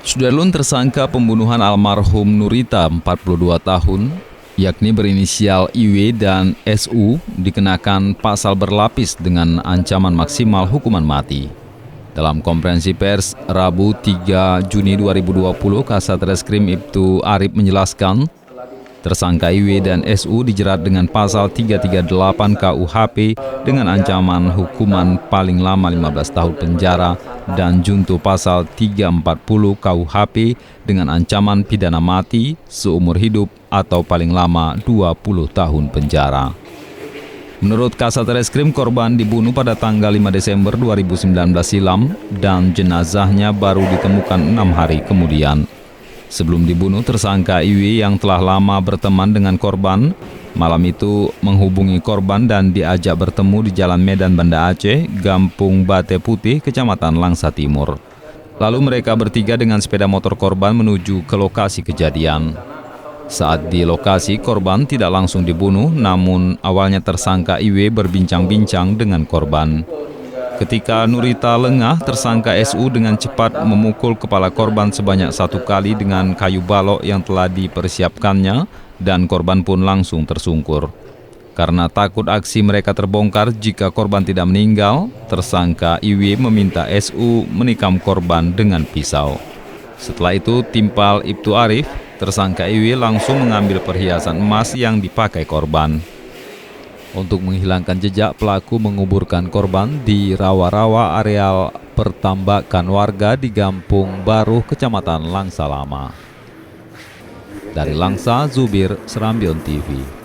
Sudarlun tersangka pembunuhan almarhum Nurita 42 tahun, yakni berinisial IW dan SU, dikenakan pasal berlapis dengan ancaman maksimal hukuman mati. Dalam konferensi pers Rabu 3 Juni 2020, Kasat Reskrim Ibtu Arif menjelaskan, tersangka IW dan SU dijerat dengan pasal 338 KUHP dengan ancaman hukuman paling lama 15 tahun penjara dan junto pasal 340 KUHP dengan ancaman pidana mati seumur hidup atau paling lama 20 tahun penjara. Menurut Kasat Reskrim, korban dibunuh pada tanggal 5 Desember 2019 silam dan jenazahnya baru ditemukan 6 hari kemudian. Sebelum dibunuh, tersangka IW yang telah lama berteman dengan korban, malam itu menghubungi korban dan diajak bertemu di Jalan Medan Banda Aceh, Gampung Bate Putih, Kecamatan Langsa Timur. Lalu mereka bertiga dengan sepeda motor korban menuju ke lokasi kejadian. Saat di lokasi, korban tidak langsung dibunuh, namun awalnya tersangka IW berbincang-bincang dengan korban. Ketika Nurita lengah, tersangka SU dengan cepat memukul kepala korban sebanyak 1 kali dengan kayu balok yang telah dipersiapkannya dan korban pun langsung tersungkur. Karena takut aksi mereka terbongkar jika korban tidak meninggal, tersangka IW meminta SU menikam korban dengan pisau. Setelah itu, timpal Ibtu Arif, tersangka IW langsung mengambil perhiasan emas yang dipakai korban. Untuk menghilangkan jejak, pelaku menguburkan korban di rawa-rawa areal pertambakan warga di Gampung Baru, Kecamatan Langsa Lama. Dari Langsa, Zubir, Serambion TV.